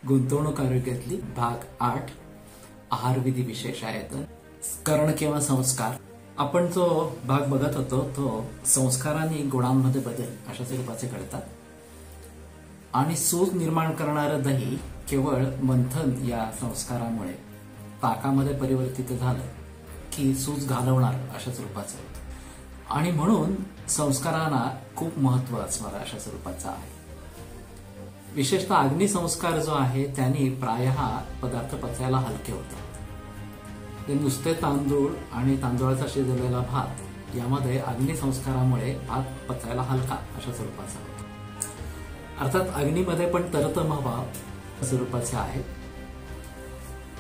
गुंतवणूक आरोग्यातली भाग 8 आहार विधी विशेष आयतन कर्ण किंवा संस्कार। आपण जो भाग बघत होतो तो संस्कारांनी गुणांमध्ये बदल अशा स्वरूपाचे घडतात आणि सूज निर्माण करणारं दही केवळ मंथन या संस्कारामुळे ताकामध्ये परिवर्तित झालं की सूज घालवणार अशा स्वरूपाचं होतं आणि म्हणून संस्कारांना खूप महत्व असणारा अशा स्वरूपाचा आहे। विशेषतः अग्निसंस्कार जो आहे त्यांनी प्रायः पदार्थ पचायला हलके होतात। ते नुसते तांदूळ आणि तांदूळाचा शिजवलेला भात यामध्ये अग्निसंस्कारामुळे भात पचायला हलका अशा स्वरूपाचा होतो। अर्थात अग्नीमध्ये पण तरतम भाव स्वरूपाचे आहेत।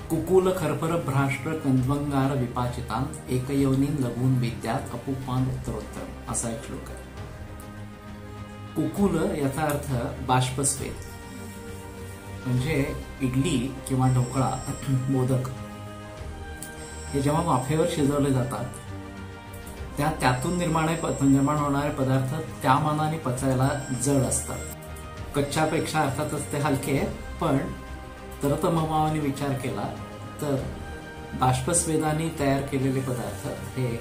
कुकुल खरफर भ्राष्ट्र कंदवंगार विपाचितां एकयोनीन लघून विद्यात अपुपान उत्तरोत्तर असा एक श्लोक आहे। कुकुल याचा अर्थ बाष्पस्वेद, म्हणजे इडली किंवा ढोकळा मोदक हे जेव्हा वाफेवर शिजवले जातात त्यातून निर्माण होणारे पदार्थ त्या मानाने पचायला जड असतात। कच्च्यापेक्षा अर्थातच ते हलके आहेत, पण तरतमभावाने विचार केला तर बाष्पस्वेदाने तयार केलेले पदार्थ हे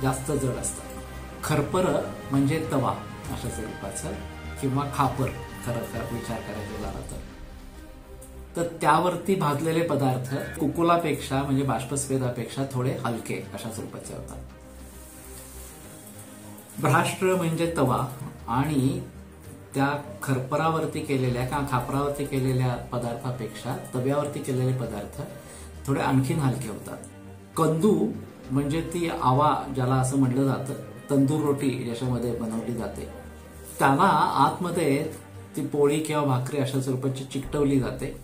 जास्त जड असतात। खरपर म्हणजे तवा अशा स्वरूपाचं किंवा खापर खरं विचार करायचा झाला तर त्यावरती भाजलेले पदार्थ कुकुलापेक्षा म्हणजे बाष्पस्वेदापेक्षा थोडे हलके अशा स्वरूपाचे होतात। भ्राष्ट्र म्हणजे तवा आणि त्या खरपरावरती केलेल्या किंवा खापरावरती केलेल्या पदार्थापेक्षा तव्यावरती केलेले पदार्थ थोडे आणखीन हलके होतात। कंदू म्हणजे ती आवा ज्याला असं म्हटलं जातं, तंदूर रोटी ज्याच्यामध्ये बनवली जाते त्याला आतमध्ये ती पोळी किंवा भाकरी अशा स्वरूपाची चिकटवली जाते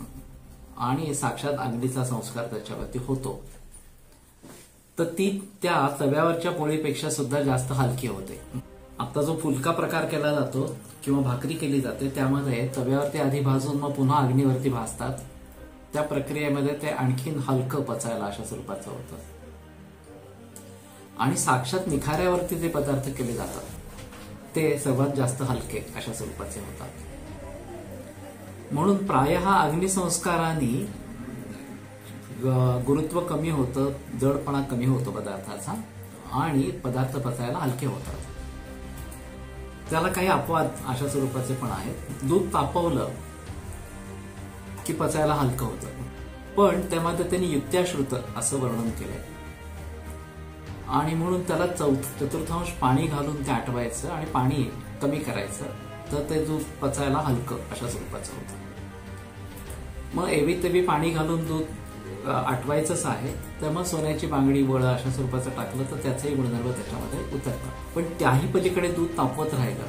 आणि साक्षात अग्नीचा संस्कार त्याच्यावरती होतो, तर ती त्या तव्यावरच्या पोळीपेक्षा सुद्धा जास्त हलकी होते। आता जो फुलका प्रकार केला जातो किंवा भाकरी केली जाते त्यामध्ये तव्यावरती आधी भाजून मग पुन्हा अग्नीवरती भाजतात, त्या प्रक्रियेमध्ये ते आणखीन हलकं पचायला अशा स्वरूपाचं होतं आणि साक्षात निखाऱ्यावरती जे पदार्थ केले जातात ते सर्वात जास्त हलके अशा स्वरूपाचे होतात। म्हणून प्रायः अग्निसंस्कारांनी गुरुत्व कमी होतं, जडपणा कमी होतो पदार्थाचा आणि पदार्थ पचायला हलके होतात। त्याला काही अपवाद अशा स्वरूपाचे पण आहेत। दूध तापवलं की पचायला हलकं होतं, पण त्यामध्ये त्यांनी युक्त्याश्रुत असं वर्णन केलंय आणि म्हणून त्याला चतुर्थांश पाणी घालून ते आटवायचं आणि पाणी कमी करायचं, तर ते दूध पचायला हलकं अशा स्वरूपाचं होतं। मग एवी तेवी पाणी घालून दूध आटवायचंच आहे, तर मग सोन्याची बांगडी वळं अशा स्वरूपाचं टाकलं तर त्याचेही गुणधर्म त्याच्यामध्ये उतरतात। पण त्याही पलीकडे दूध तापवत राहिलं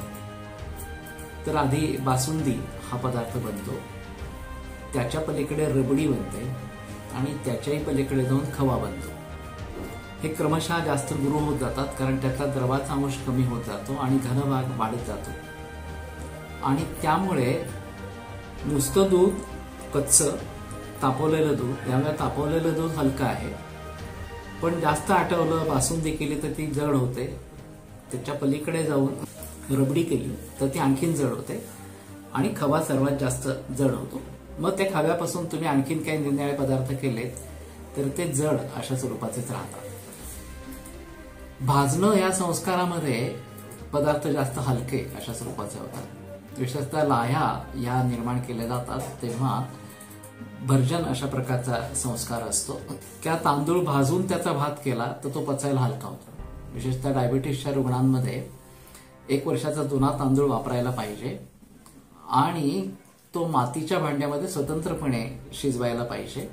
तर आधी बासुंदी हा पदार्थ बनतो, त्याच्या पलीकडे रबडी बनते आणि त्याच्याही पलीकडे जाऊन खवा बनतो। हे क्रमशः जास्त गुरू होत जातात कारण त्यातला द्रवाचा अंश कमी होत जातो आणि घनभाग वाढत जातो आणि त्यामुळे नुसतं दूध कच्चं तापवलेलं दूध, यामुळे तापवलेलं दूध हलकं आहे, पण जास्त आटवलं बासुंदी केली तर ती जड होते, त्याच्या पलीकडे जाऊन रबडी केली तर ती आणखीन जड होते आणि खवा सर्वात जास्त जड होतो। मग त्या खव्यापासून तुम्ही आणखीन काही निरनिराळे पदार्थ केले तर ते जड अशा स्वरूपाचेच राहतात। भाजणं या संस्कारामध्ये पदार्थ जास्त हलके अशा स्वरूपाचे होतात। विशेषतः लाह्या या निर्माण केल्या जातात तेव्हा भर्जन अशा प्रकारचा संस्कार असतो। त्या तांदूळ भाजून त्याचा भात केला तर तो पचायला हलका होतो। विशेषतः डायबिटीसच्या रुग्णांमध्ये 1 वर्षाचा जुना तांदूळ वापरायला पाहिजे आणि तो मातीच्या भांड्यामध्ये स्वतंत्रपणे शिजवायला पाहिजे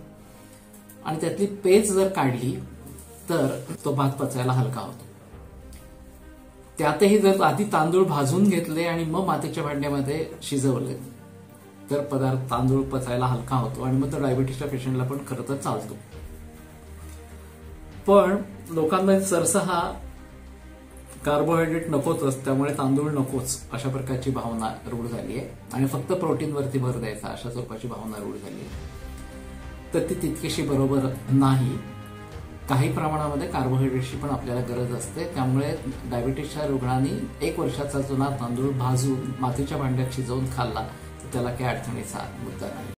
आणि त्यातली पेज जर काढली तर तो भात पचायला हलका होतो। त्यातही जर आधी तांदूळ भाजून घेतले आणि मग मातीच्या भांड्यामध्ये शिजवले तर तांदूळ पचायला हलका होतो आणि मग तो डायबिटीसच्या पेशंटला पण खरं तर चालतो। पण लोकांना सरसहा कार्बोहायड्रेट नकोच, त्यामुळे तांदूळ नकोच अशा प्रकारची भावना रूढ झाली आहे आणि फक्त प्रोटीनवरती भर द्यायचा अशा स्वरूपाची भावना रूढ झाली आहे, तर ती तितकीशी बरोबर नाही। काही प्रमाणामध्ये कार्बोहायड्रेटची पण आपल्याला गरज असते, त्यामुळे डायबिटीसच्या रुग्णांनी 1 वर्षाचा जुना तांदूळ भाजून मातीच्या भांड्यात शिजवून खाल्ला तर त्याला काही अडचणीचा मुद्दा नाही।